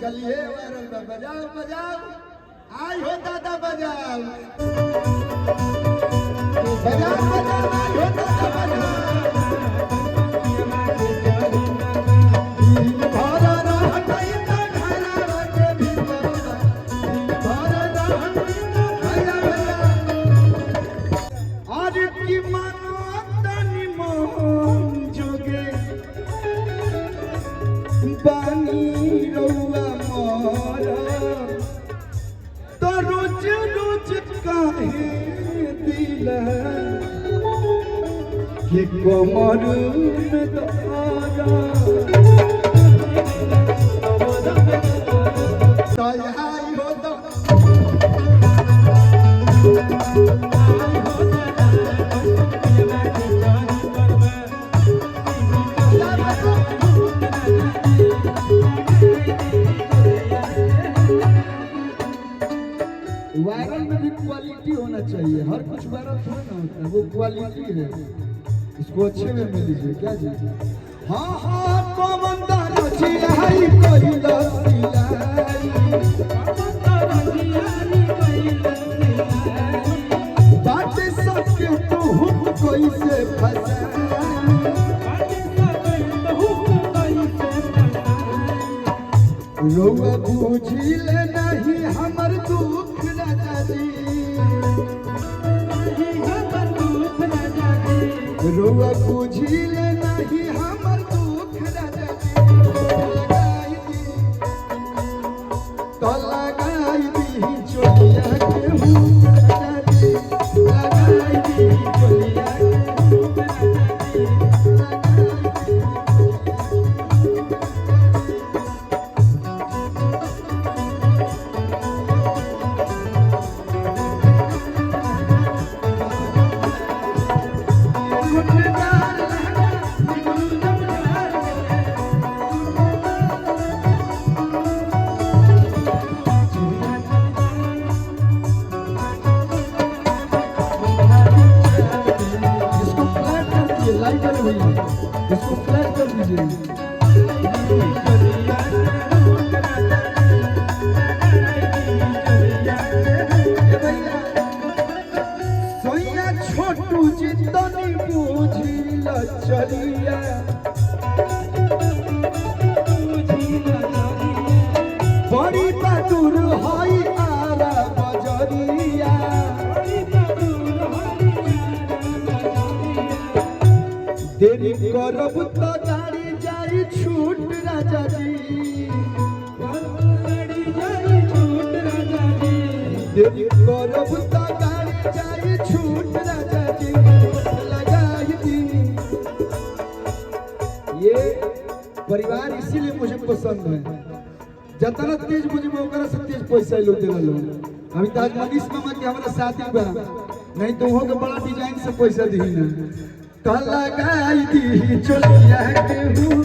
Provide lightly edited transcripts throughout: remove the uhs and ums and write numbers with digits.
चलिए वायरल में बजाओ बजाओ आई हो दादा बजाओ बजाओ बजाओ आई हो दादा बजाओ कमर में दर्द वायरल में भी क्वालिटी होना चाहिए। हर कुछ वायरल थोड़ा ना होता है, वो क्वालिटी है, इसको अच्छे में मिल लीजिए। क्या जी? हाँ हाँ पवनदार जियाई कोई लसिलाई बात सबके तू कोई से रोवा बुझिले नहीं हमर दुख राजा जी रोवा बुझिले नहीं हमर दुख राजा जी तो लगाई दी चोलिया के हूँ राजा जी लगाई दी चोलिया के हूँ इसको फ्लैट कर दीजिए। सोया छोटू जितनी बुझिल चलिया बड़ी बहादुर हई आरा बजरिया देरी करब तो गाड़ी जाई छूट राजा जी देरी करब तो गाड़ी जाई छूट राजा जी लगाई दी। ये परिवार इसीलिए मुझे पसंद है, जितना तेज मुझे ओकरा से तेज पैसा लोग देना लोग। अभी तो आज मनीष मामा के हमारा शादी बा, नहीं तो वहाँ के बड़ा डिजाइन से पैसा दी ना तो लगाई दी चोलिया के हूँ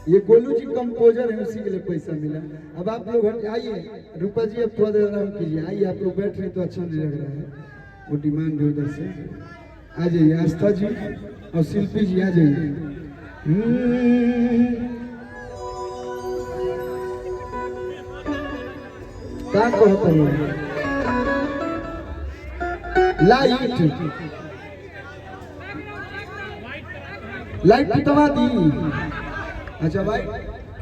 ये गोलू जी कंपोजर है, उसी के लिए पैसा मिला। अब आप लोग आइए रूपा जी, अब थोड़ा देर आराम कीजिए। आइए आप लोग बैठ रहे तो अच्छा नहीं लग रहा है, वो डिमांड है उधर से। आ जाइए आस्था जी और शिल्पी जी आ जाइए। क्या कहते हैं लाइट लाइट पिटवा दी। अच्छा भाई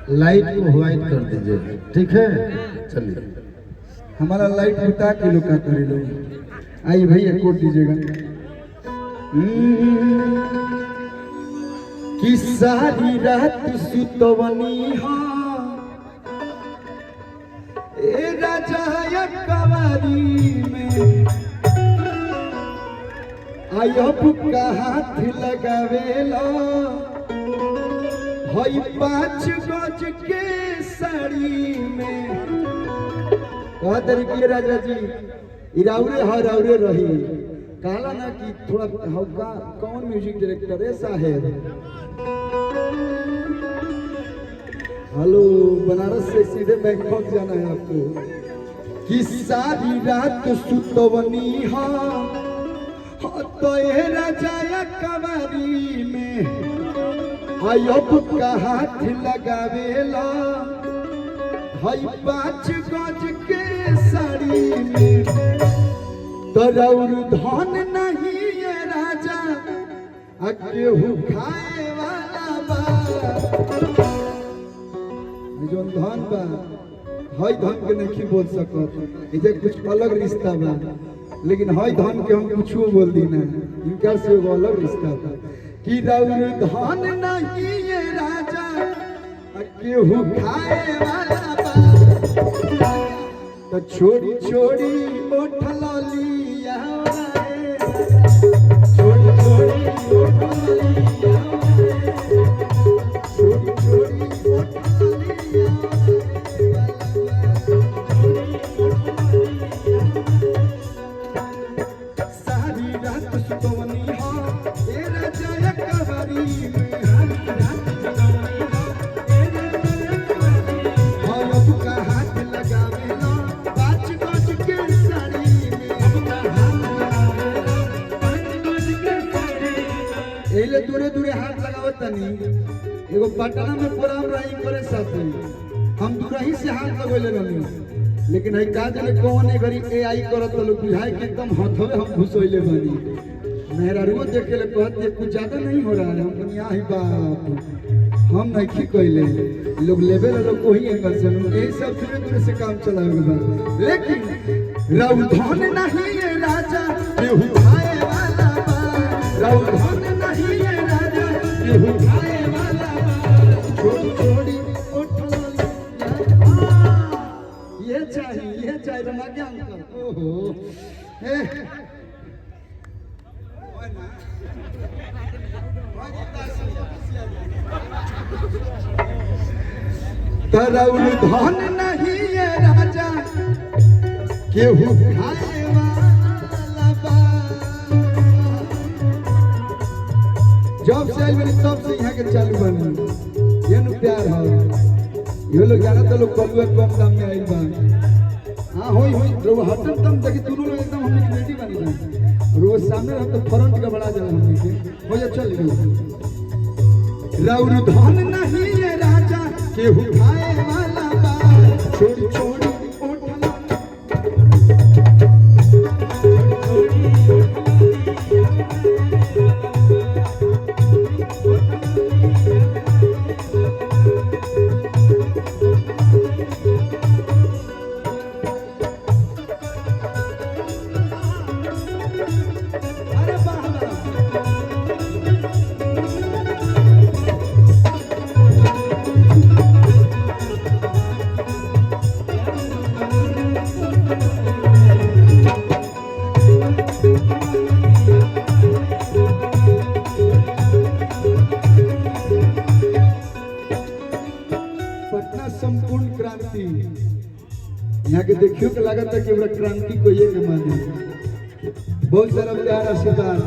लाइट को व्हाइट कर दीजिए, ठीक है? चलिए हमारा लाइट बुता के लोग क्या करे लोग। आइए भैया कोट दीजिएगा। कि सारी रात सुतवनी हाँ ए राजा कवारी में आयब का हाथ लगावेला हई 5 गज के साड़ी में कहा तरीके राजा जी इराउरे हराउरे रही कहला ना कि थोड़ा हल्का। कौन म्यूजिक डायरेक्टर ऐसा है? हेलो, बनारस से सीधे बैंकॉक जाना है आपको। कि सारी रात सुतवनी हाँ तो ये राजा कवारी में अयब का हाथ लगावेला हई 5 गज के साड़ी में तरौर धन नहीं ये राजा केहू खाए वाला बा जो धन बा हई धन के नहीं बोल सकत इजे कुछ अलग रिश्ता बा लेकिन हई धन के हम कुछ बोल दी ना इनका से एगो अलग रिश्ता बा कि रौर धन नहीं ये राजा केहू खाए वाला बा तो छोड़ी छोड़ी उठल लिया छोड़ी छोड़ी उठल लिया छोड़ी छोड़ी उठल लिया सारी रात सुतवनी हो ए राजा कवारी में दूरे दूरे हाथ लगावत तनी एगो पटना में प्रोग्राम रही करे साथे हम दूरही से हाथ लगोले रहनी लेकिन है का जाने कौन घरी एआई करत लोग बुझाए कि एकदम हाथवे हम घुसोइले बनी मेरा रोज देखे ले कहते कुछ ज्यादा नहीं हो रहा है हम दुनिया ही बाप हम नहीं की कइले लोग लेवे लोग कोई एंगल से यही सब दूरे दूरे से काम चलावे बा लेकिन रौधन नहीं ये राजा केहू खाए वाला बा रौधन नहीं ये राजा केहू खाए वाला बा छोड़ी छोड़ी उठल ये चाहिए रमा ज्ञान कर ओहो ए तरौर धन नहीं ये राजा केहू खाए वाला बा जब से आई तब से यहाँ के चालू बनी ये नु प्यार है ये लोग जाना तो लोग कलुआ कम दाम में आई बा हाँ होई लोग हटन तम देखी दोनों लोग एकदम हमने की बेटी बनी जाए रोज सामने रह तो फ्रंट का बड़ा जाए हमने के हो जा चल गयो रौर धन नहीं ये राजा केहू खाए वाला बा छोड़ी छोड़ी उठल संपूर्ण क्रांति यहाँ के देखियो के लागत है कि पूरा क्रांति को ये के माने बहुत सारा प्यार आशीर्वाद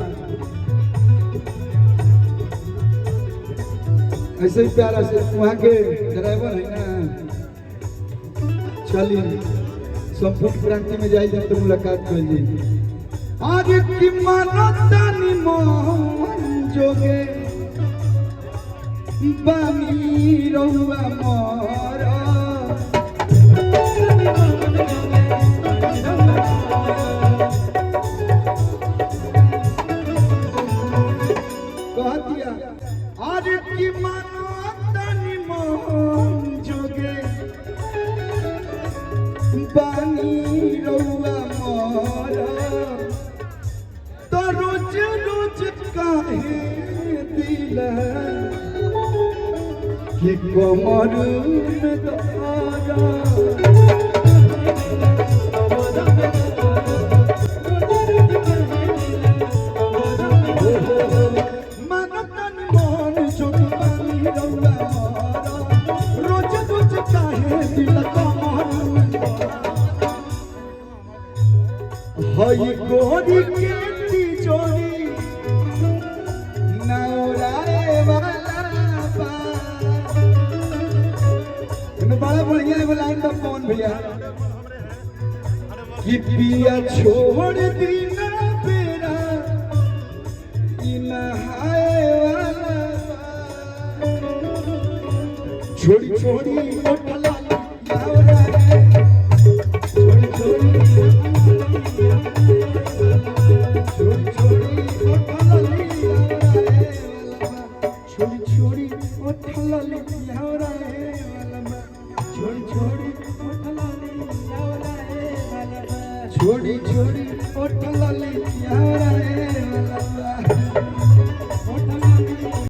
ऐसे ही प्यार आशीर्वाद वहाँ के ड्राइवर है ना चलिए संपूर्ण क्रांति में जाइए तो मुलाकात कर लीजिए आज की मानवतानी मोहन जोगे बामी रहुआ मोरा कह दिया आज की मानवतानी मोहन जोगे बामी रहुआ मोरा तो रोज रोज काहे दिल कि कमर में दर्द मनतन मोहन जोगी रौला रोज रोज काहे दिल कमर हई गोरी के तिजोरी नौराए वाला बड़ा बढ़िया एगो लाइन बा कौन भैया कि पिया छोड़ दीना बेरा छोड़ी ओठला यावरा रे छोड़ी छोड़ी ओठला छोड़ी ओठला यावरा रे छोड़ी छोड़ी ओठला यावरा रे छोड़ी छोड़ी ओठला यावरा रे